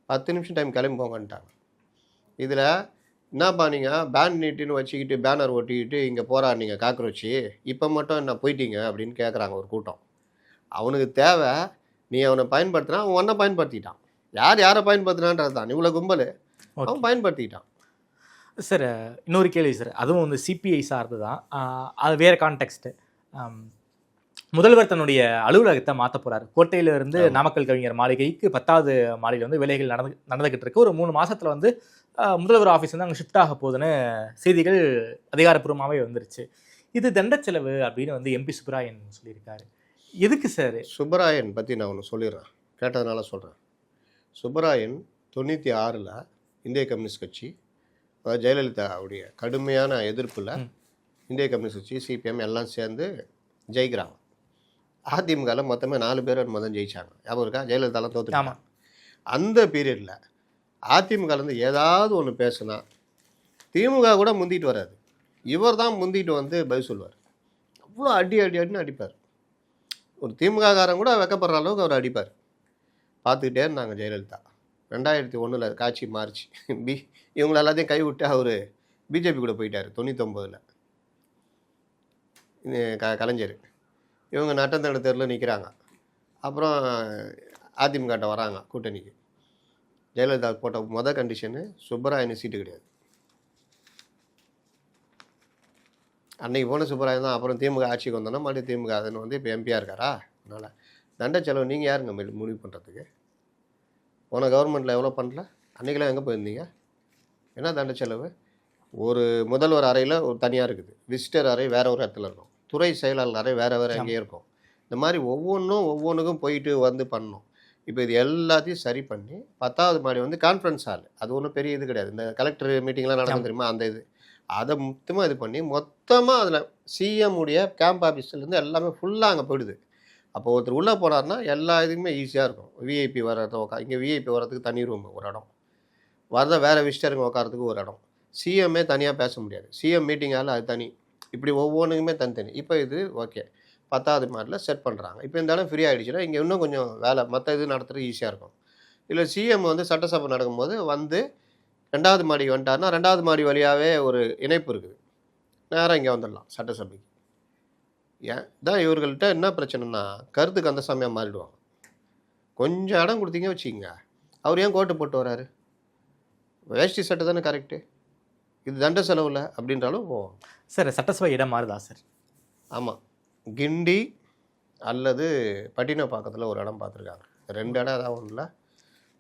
Speaker 6: 10 நிமிஷம் டைம் கிளம்பி போங்கன்ட்டாங்க. இதில் என்னப்பா நீங்கள் பேன் நீட்டுன்னு வச்சுக்கிட்டு பேனர் ஒட்டிக்கிட்டு இங்கே போராடினீங்க காக்ரோச்சி, இப்போ மட்டும் என்ன போயிட்டீங்க அப்படின்னு கேட்குறாங்க ஒரு கூட்டம். அவனுக்கு தேவை நீ அவனை பயன்படுத்தினா, அவன் ஒன்றை பயன்படுத்திட்டான். யாரை பயன்படுத்தினான்றது தான் இவ்வளோ கும்பல், அவன் பயன்படுத்திக்கிட்டான்.
Speaker 5: சார் இன்னொரு கேள்வி சார், அதுவும் வந்து சிபிஐ சார்ந்து தான், அது வேறு கான்டெக்ஸ்ட்டு. முதல்வர் தன்னுடைய அலுவலகத்தை மாற்ற போகிறார். கோட்டையிலிருந்து நாமக்கல் கவிஞர் மாளிகைக்கு 10வது மாடியில் வந்து வேலைகள் நடந்துக்கிட்டு இருக்கு. ஒரு 3 மாதத்தில் வந்து முதல்வர் ஆஃபீஸ் வந்து அங்கே ஷிஃப்ட் ஆக போகுதுன்னு செய்திகள் அதிகாரப்பூர்வமாகவே வந்துருச்சு. இது தண்ட செலவு அப்படின்னு வந்து எம்பி சுப்பராயன் சொல்லியிருக்காரு. எதுக்கு சார்?
Speaker 6: சுப்பராயன் பற்றி நான் ஒன்று சொல்லிடுறேன், கேட்டதுனால சொல்கிறேன். சுப்பராயன் 96ல் இந்திய கம்யூனிஸ்ட் கட்சி, ஜெயலலிதாவுடைய கடுமையான எதிர்ப்பில் இந்திய கம்யூனிஸ்ட் கட்சி, சிபிஎம் எல்லாம் சேர்ந்து ஜெயிக்கிறாங்க. அதிமுகவில் மொத்தமே 4 பேர் மொதல் ஜெயிச்சாங்க. ஞாபகம் இருக்கா? ஜெயலலிதாலாம் தோற்றுட்டாங்க. அந்த பீரியடில் அதிமுகலேருந்து ஏதாவது ஒன்று பேசுனா திமுக கூட முந்திட்டு வராது, இவர் தான் முந்திட்டு வந்து பதில் சொல்வார். அவ்வளோ அடின்னு அடிப்பார். ஒரு திமுககாரன் கூட வெக்கப்படுற அளவுக்கு அவர் அடிப்பார். பார்த்துக்கிட்டே இருந்தாங்க ஜெயலலிதா. 2001 காட்சி மாறிச்சு. இவங்களை எல்லாத்தையும் கைவிட்டு அவர் பிஜேபி கூட போயிட்டார் 99ல். கலைஞர் இவங்க நட்டந்தட தெருவில் நிற்கிறாங்க. அப்புறம் அதிமுகட்ட வராங்க கூட்டணிக்கு. ஜெயலலிதா போட்ட கண்டிஷனு சுப்பராயனு சீட்டு கிடையாது. அன்றைக்கி போன சுப்பராயன் தான். அப்புறம் திமுக ஆட்சிக்கு வந்தோன்னா மறுபடியும் திமுக அதுன்னு வந்து இப்போ எம்பியாக இருக்காரா? அதனால் தண்ட செலவு நீங்கள் யாருங்க முடிவு பண்ணுறதுக்கு? போன கவர்மெண்ட்டில் எவ்வளோ பண்ணல? அன்றைக்கெல்லாம் எங்கே போயிருந்தீங்க? என்ன தண்ட செலவு? ஒரு முதல்வர் அறையில் ஒரு தனியாக இருக்குது, விசிட்டர் அறை வேறு ஒரு இடத்துல இருக்கும், துறை செயலாளர் அறை வேறு எங்கேயும் இருக்கும். இந்த மாதிரி ஒவ்வொன்றுக்கும் போயிட்டு வந்து பண்ணணும். இப்போ இது எல்லாத்தையும் சரி பண்ணி 10வது மாடி வந்து கான்ஃபரன்ஸ் ஹால், அது ஒன்றும் பெரிய இது கிடையாது. இந்த கலெக்டர் மீட்டிங்லாம் நடக்கும் தெரியுமா, அந்த இது அதை மொத்தமாக இது பண்ணி மொத்தமாக அதில் சிஎம் உடைய கேம்ப் ஆஃபீஸ்லேருந்து எல்லாமே ஃபுல்லாக அங்கே போயிடுது. அப்போ ஒருத்தர் உள்ளே போனார்னா எல்லா இதுக்குமே ஈஸியாக இருக்கும். விஐபி வர்றத இங்கே விஐபி வர்றதுக்கு தனி ரூம் ஒரு இடம், வரத வேறு விசிட்டருங்க உட்காரத்துக்கு ஒரு இடம், சிஎம்மே தனியாக பேச முடியாது, சிஎம் மீட்டிங் ஹால் அது தனி, இப்படி ஒவ்வொன்றுக்குமே தனித்தனி. இப்போ இது ஓகே 10வது மாடியில் செட் பண்ணுறாங்க. இப்போ இந்த இடம் ஃப்ரீ ஆகிடுச்சுன்னா இங்கே இன்னும் கொஞ்சம் வேலை மற்ற இது நடத்துறது ஈஸியாக இருக்கும். இல்லை சிஎம் வந்து சட்டசபை நடக்கும்போது வந்து 2வது மாடிக்கு வந்துட்டார்னா 2வது மாடி வழியாகவே ஒரு இணைப்பு இருக்குது, நேராக இங்கே வந்துடலாம் சட்டசபைக்கு. ஏன் தான் இவர்கள்ட்ட என்ன பிரச்சனைனா கருத்துக்கு அந்த சமயம் மாறிடுவாங்க. கொஞ்சம் இடம் கொடுத்தீங்க வச்சுக்கிங்க, அவர் ஏன் கோட்டு போட்டு வராரு? வேஷ்டி சட்டை தானே கரெக்டு, இது தண்ட செலவில் அப்படின்றாலும் போவோம்.
Speaker 5: சார் சட்டசபை இடம் மாறுதா சார்?
Speaker 6: ஆமாம், கிண்டி அல்லது பட்டினப்பாக்கத்தில் ஒரு இடம் பார்த்துருக்காங்க. 2 இடம் ஏதாவது ஒன்றில்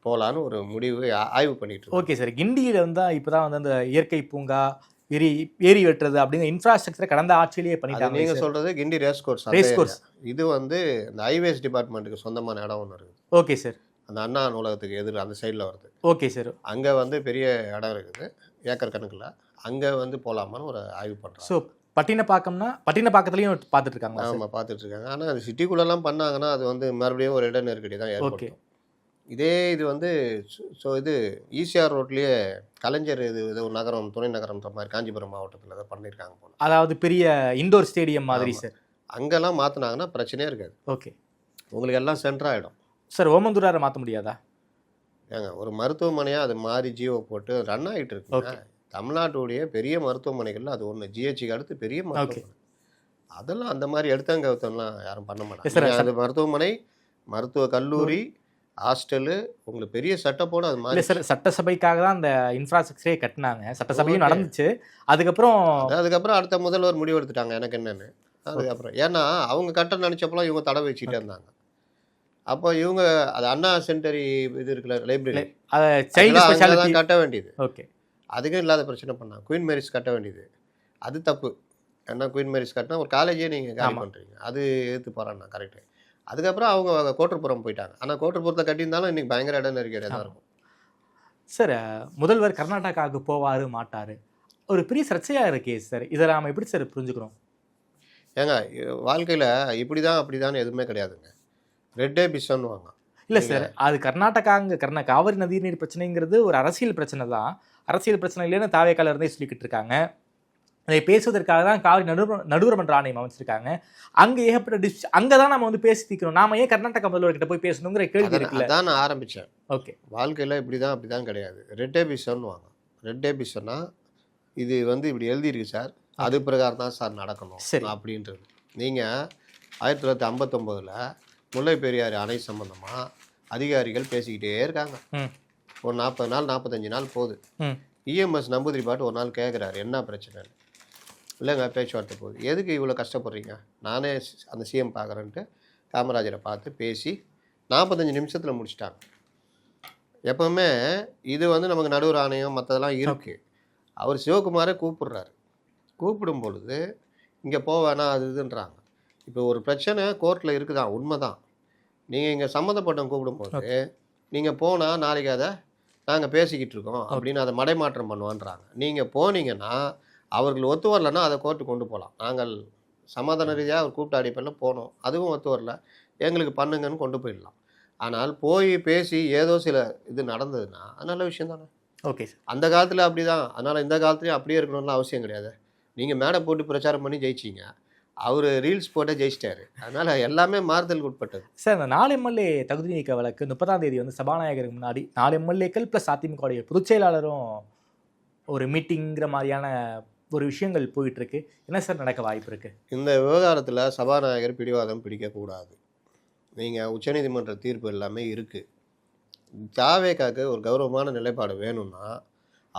Speaker 6: போகலான்னு ஒரு முடிவு ஆய்வு பண்ணிட்டு.
Speaker 5: ஓகே சார், கிண்டியில் வந்து இப்போ தான் வந்து அந்த இயற்கை பூங்கா, ஏரி வெட்டுறது அப்படிங்கிற இன்ஃப்ராஸ்ட்ரக்சரை கடந்த ஆட்சியிலேயே பண்ணிட்டாங்க.
Speaker 6: நீங்கள் சொல்கிறது கிண்டி ரேஸ் கோர்ஸ். இது வந்து இந்த ஹைவேஸ் டிபார்ட்மெண்ட்டுக்கு சொந்தமான இடம் ஒன்று இருக்குது.
Speaker 5: ஓகே சார்,
Speaker 6: அந்த அண்ணா நூலகத்துக்கு எதிர் அந்த சைடில் வருது.
Speaker 5: ஓகே சார்,
Speaker 6: அங்கே வந்து பெரிய இடம் இருக்குது, ஏக்கர் கணக்கில். அங்கே வந்து போகலாமான்னு ஒரு ஆய்வு பண்ணுறாங்க.
Speaker 5: ஸோ பட்டினப்பாக்கத்துலேயும் பார்த்துட்டு இருக்காங்க.
Speaker 6: ஆமாம், பார்த்துட்டு இருக்காங்க. ஆனால் அது சிட்டிக்குள்ளெல்லாம் பண்ணாங்கன்னா அது வந்து மறுபடியும் ஒரு இட நெருக்கடி தான் ஏற்படும். இதே இது வந்து இது ஈசிஆர் ரோட்லேயே கலைஞர் இது ஒரு நகரம், துணை நகரம்ன்ற மாதிரி காஞ்சிபுரம் மாவட்டத்தில் தான் பண்ணியிருக்காங்க போல.
Speaker 5: அதாவது பெரிய இண்டோர் ஸ்டேடியம் மாதிரி சார்.
Speaker 6: அங்கெல்லாம் மாற்றினாங்கன்னா பிரச்சனையே இருக்காது.
Speaker 5: ஓகே,
Speaker 6: உங்களுக்கு எல்லாம் சென்டராகிடும்.
Speaker 5: சார் ஓமந்தூராரை மாற்ற முடியாதா?
Speaker 6: ஏங்க ஒரு மருத்துவமனையாக அது மாறி ஜியோ போட்டு ரன் ஆகிட்டு இருக்கு. தமிழ்நாட்டுடைய பெரிய மருத்துவமனைகள்ல அது ஒன்று, ஜிஹெச்சுக்கு அடுத்து பெரிய மருத்துவமனை. அதெல்லாம் அந்த மாதிரி எடுத்தாங்கலாம் யாரும் பண்ண மாட்டாங்க. அந்த மருத்துவமனை, மருத்துவ கல்லூரி, ஹாஸ்டலு, உங்களுக்கு பெரிய செட்டப்போடு அது மாதிரி.
Speaker 5: சார் சட்டசபைக்காக தான் அந்த இன்ஃப்ராஸ்ட்ரக்சரே கட்டினாங்க, சட்டசபையும் நடந்துச்சு. அதுக்கப்புறம்
Speaker 6: அடுத்த முதல்வர் முடிவு எடுத்துட்டாங்க எனக்கு என்னன்னு. அதுக்கப்புறம் ஏன்னா அவங்க கட்ட நினச்சப்பெல்லாம் இவங்க தடை வச்சுக்கிட்டே இருந்தாங்க. அப்போ இவங்க அது அண்ணா சென்டரி இது இருக்குல்ல, லைப்ரரி, அதை கட்ட வேண்டியது.
Speaker 5: ஓகே,
Speaker 6: அதுக்கும் இல்லாத பிரச்சனை பண்ணாங்க. குயின் மேரிஸ் கட்ட வேண்டியது, அது தப்பு. ஏன்னா குயின் மேரிஸ் கட்டினா ஒரு காலேஜே நீங்கள் காலி பண்ணுறீங்க, அது எடுத்து போகிறான்னா கரெக்டு. அதுக்கப்புறம் அவங்க கோட்டர்புரம் போயிட்டாங்க. ஆனால் கோட்டர்புரத்தை கட்டியிருந்தாலும் இன்றைக்கி பயங்கர இடம் நெருக்கடியாக தான் இருக்கும்.
Speaker 5: சார் முதல்வர் கர்நாடகாவுக்கு போவார் மாட்டார், ஒரு பெரிய சர்ச்சையாக இருக்கே சார், இதை நாம் எப்படி சார் புரிஞ்சுக்கிறோம்?
Speaker 6: ஏங்க வாழ்க்கையில் இப்படி தான் அப்படி தான் எதுவுமே கிடையாதுங்க. ரெட்டே பிஸ்வாங்க.
Speaker 5: இல்லை சார், அது காவிரி நதிநீர் பிரச்சனைங்கிறது ஒரு அரசியல் பிரச்சனை தான். அரசியல் பிரச்சனை இல்லைன்னு தாவேக்கால இருந்தே சொல்லிக்கிட்டு இருக்காங்க. அதை பேசுவதற்காக தான் காவிரி நடுவர்மன்ற ஆணையம் அமைச்சிருக்காங்க. அங்கே ஏகப்பட்ட அங்கே தான் நம்ம வந்து பேசி தீர்க்கணும். நாம ஏன் கர்நாடகா முதல்வர்கிட்ட போய் பேசணுங்கிற கேள்வி இருக்குல்ல.
Speaker 6: தான் நான் ஆரம்பித்தேன்.
Speaker 5: ஓகே, வாழ்க்கையில்
Speaker 6: இப்படி தான் அப்படி தான் கிடையாது. ரெட்டே பிஸ்வாங்க. ரெட்டே பிஸ்வன்னா இது வந்து இப்படி எழுதியிருக்கு சார், அது பிரகாரம் தான் சார் நடக்கணும் அப்படின்றது. நீங்கள் 1959 முல்லை பெரியாறு அணை சம்பந்தமாக அதிகாரிகள் பேசிக்கிட்டே இருக்காங்க. ஒரு 40 நாள் 45 நாள் போகுது. இஎம்எஸ் நம்பூதிரி பாட்டு ஒரு நாள் கேட்குறாரு என்ன பிரச்சனைன்னு. இல்லைங்க பேச்சுவார்த்தை போகுது, எதுக்கு இவ்வளோ கஷ்டப்படுறீங்க, நானே அந்த சிஎம் பார்க்குறேன்ட்டு காமராஜரை பார்த்து பேசி 45 நிமிஷத்தில் முடிச்சிட்டாங்க. எப்போவுமே இது வந்து நமக்கு நடுவர் ஆணையம் மற்றதெல்லாம் இருக்குது. அவர் சிவகுமாரே கூப்பிடுறாரு, கூப்பிடும் பொழுது இங்கே போவேனா அது இதுன்றாங்க. இப்போ ஒரு பிரச்சனை கோர்ட்டில் இருக்குதான், உண்மை தான். நீங்கள் இங்கே சம்மந்தப்பட்டவங்க கூப்பிடும்போது நீங்கள் போனால் நாளைக்கு அதை நாங்கள் பேசிக்கிட்டு இருக்கோம் அப்படின்னு அதை மடைமாற்றம் பண்ணுவான்றாங்க. நீங்கள் போனீங்கன்னா அவர்கள் ஒத்து வரலன்னா அதை கோர்ட்டு கொண்டு போகலாம். நாங்கள் சமாதான ரீதியாக அவர் கூப்பிட்டு அடிப்பெல்லாம் போனோம், அதுவும் ஒத்து வரல, எங்களுக்கு பண்ணுங்கன்னு கொண்டு போயிடலாம். ஆனால் போய் பேசி ஏதோ சில இது நடந்ததுன்னா அது நல்ல விஷயம் தானே.
Speaker 5: ஓகே சார்,
Speaker 6: அந்த காலத்தில் அப்படி தான். அதனால் இந்த காலத்துலேயும் அப்படியே இருக்கணும்னு அவசியம் கிடையாது. நீங்கள் மேடை போட்டு பிரச்சாரம் பண்ணி ஜெயிச்சிங்க, அவர் ரீல்ஸ் போட்டு ஜெயிச்சிட்டாரு. அதனால் எல்லாமே மாறுதலுக்கு உட்பட்டது.
Speaker 5: சார், இந்த 4 எம்எல்ஏ தகுதி நீக்க வழக்கு 30ஆம் தேதி வந்து சபாநாயகருக்கு முன்னாடி 4 எம்எல்ஏக்கள் ப்ளஸ் அதிமுகவுடைய பொதுச் செயலாளரும் ஒரு மீட்டிங்கிற மாதிரியான ஒரு விஷயங்கள் போயிட்டு இருக்கு. என்ன சார் நடக்க வாய்ப்பு இருக்கு?
Speaker 6: இந்த விவகாரத்தில் சபாநாயகர் பிடிவாதம் பிடிக்கக்கூடாது. நீங்கள் உச்சநீதிமன்ற தீர்ப்பு எல்லாமே இருக்குது. தாவேக்காக்கு ஒரு கௌரவமான நிலைப்பாடு வேணும்னா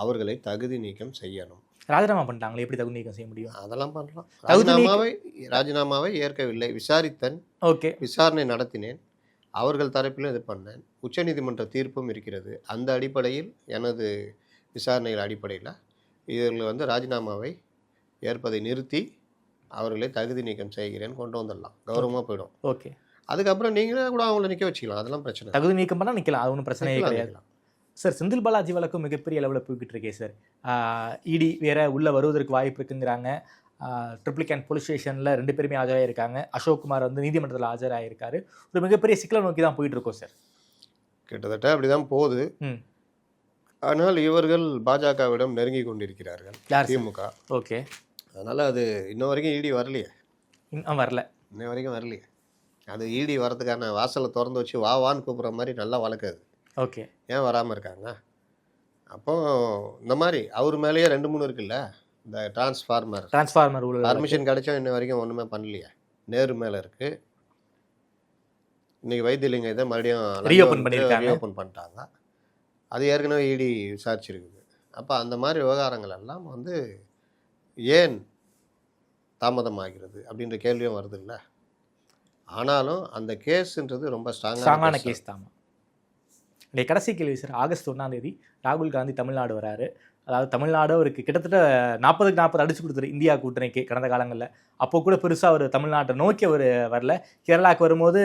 Speaker 6: அவர்களை தகுதி நீக்கம் செய்யணும்.
Speaker 5: ராஜினாமா பண்ணிட்டாங்களே, எப்படி தகுதி நீக்கம் செய்ய முடியும்?
Speaker 6: அதெல்லாம் பண்ணலாம்.
Speaker 5: தகுதி
Speaker 6: ராஜினாமாவை ஏற்கவில்லை, விசாரித்தேன்,
Speaker 5: ஓகே,
Speaker 6: விசாரணை நடத்தினேன், அவர்கள் தரப்பிலும் இது பண்ணேன். உச்சநீதிமன்ற தீர்ப்பும் இருக்கிறது. அந்த அடிப்படையில் எனது விசாரணைகள் அடிப்படையில் இவர்கள் ராஜினாமாவை ஏற்பதை நிறுத்தி அவர்களை தகுதி நீக்கம் செய்கிறேன்னு கொண்டு வந்துடலாம். கௌரவமாக போயிடும்.
Speaker 5: ஓகே,
Speaker 6: அதுக்கப்புறம் நீங்களே கூட அவங்கள நிற்க வச்சுக்கலாம். அதெல்லாம் பிரச்சனை.
Speaker 5: தகுதி நீக்கம் பண்ணால் நிற்கலாம், அது ஒன்றும் பிரச்சனையே கிடையாது. சார், செந்தில் பாலாஜி வழக்கம் மிகப்பெரிய அளவில் போய்கிட்டு இருக்கே சார். இடி வேற உள்ளே வருவதற்கு வாய்ப்பு இருக்குங்கிறாங்க. ட்ரிப்ளிகேன் போலீஸ் ஸ்டேஷனில் 2 பேருமே ஆஜராகிருக்காங்க. அசோக்குமார் நீதிமன்றத்தில் ஆஜராகிருக்காரு. ஒரு மிகப்பெரிய சிக்கலை நோக்கி தான் போயிட்டு இருக்கோம் சார்.
Speaker 6: கிட்டத்தட்ட அப்படிதான் போகுது. ஆனால் இவர்கள் பாஜகவிடம் நெருங்கி கொண்டிருக்கிறார்கள், திமுக.
Speaker 5: ஓகே,
Speaker 6: அதனால் அது இன்ன வரைக்கும் இடி வரலையே.
Speaker 5: இன்னும் வரல.
Speaker 6: இன்ன வரைக்கும் வரலையே. அது இடி வரதுக்கான வாசலை திறந்து வச்சு வான்னு கூப்பிட்ற மாதிரி நல்லா வளர்க்குது.
Speaker 5: ஓகே,
Speaker 6: ஏன் வராமல் இருக்காங்க? அப்போ இந்த மாதிரி அவர் மேலேயே 2-3 இருக்குல்ல. இந்த டிரான்ஸ்ஃபார்மர் பர்மிஷன் கிடைச்சா இன்ன வரைக்கும் ஒன்றுமே பண்ணலையே. நேரு மேலே இருக்குது. இன்றைக்கி வைத்தியலிங்கம் இதை மறுபடியும் ரீஓப்பன் பண்ணிட்டாங்க. அது ஏற்கனவே இடி விசாரிச்சிருக்குது. அப்போ அந்த மாதிரி விவகாரங்கள் எல்லாம் ஏன் தாமதமாகிறது அப்படின்ற கேள்வியும் வருது இல்லை. ஆனாலும் அந்த கேஸுன்றது ரொம்ப ஸ்ட்ராங்கான
Speaker 5: கேஸ் தான். இன்றைய கடைசி கேள்வி சார். ஆகஸ்ட் 1 ராகுல் காந்தி தமிழ்நாடு வராரு. அதாவது தமிழ்நாடு அவருக்கு கிட்டத்தட்ட 40க்கு 40 அடிச்சு கொடுத்துரு இந்தியா கூட்டணிக்கு கடந்த காலங்களில். அப்போ கூட பெருசாக அவர் தமிழ்நாட்டை நோக்கி அவர் வரல. கேரளாவுக்கு வரும்போது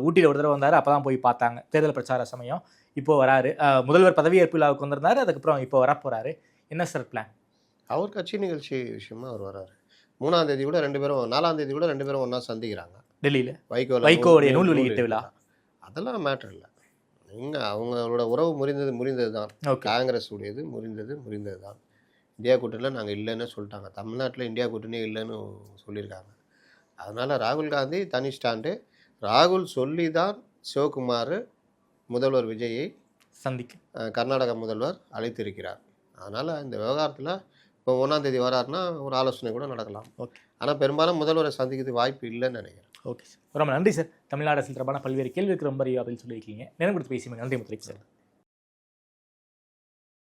Speaker 5: ஊட்டியில் ஒரு தடவை வந்தார், அப்போ தான் போய் பார்த்தாங்க தேர்தல் பிரச்சார சமயம். இப்போது வராரு, முதல்வர் பதவியேற்பு விழாவுக்கு வந்திருந்தாரு. அதுக்கப்புறம் இப்போ வரப்போகிறாரு. என்ன சார் பிளான்?
Speaker 6: அவர் கட்சி நிகழ்ச்சி விஷயமா அவர் வராரு. 3ஆம் தேதி கூட 2 பேரும், 4ஆம் தேதி கூட 2 பேரும் ஒன்றா சந்திக்கிறாங்க
Speaker 5: டெல்லியில். வைகோவுடைய நூல் வெளியீட்டு விழா.
Speaker 6: அதெல்லாம் மேட்டர் இல்லை. அவங்களோட உறவு முறிந்தது தான். காங்கிரஸ் உடையது முறிந்தது தான். இந்தியா கூட்டணியில் நாங்கள் இல்லைன்னு சொல்லிட்டாங்க. தமிழ்நாட்டில் இந்தியா கூட்டணியே இல்லைன்னு சொல்லியிருக்காங்க. அதனால் ராகுல் காந்தி தனி ஸ்டாண்டு. ராகுல் சொல்லி தான் சிவகுமார் முதல்வர் விஜயை சந்திக்க கர்நாடக முதல்வர் அழைத்திருக்கிறார். அதனால் இந்த விவகாரத்தில் இப்போ 1ஆம் தேதி வராருன்னா ஒரு ஆலோசனை கூட நடக்கலாம்.
Speaker 5: ஓகே,
Speaker 6: ஆனால் பெரும்பாலும் முதல்வரை சந்திக்கிறது வாய்ப்பு இல்லைன்னு நினைக்கிறேன்.
Speaker 5: ஓகே சார், ரொம்ப நன்றி சார். தமிழ்நாடு அரசியல் தொடர்பான பல்வேறு கேள்விக்கு ரொம்ப பதில் சொல்லியிருக்கீங்க. நேரம் கொடுத்து பேசியுமே. நன்றி முத்துரைக்கு சார்.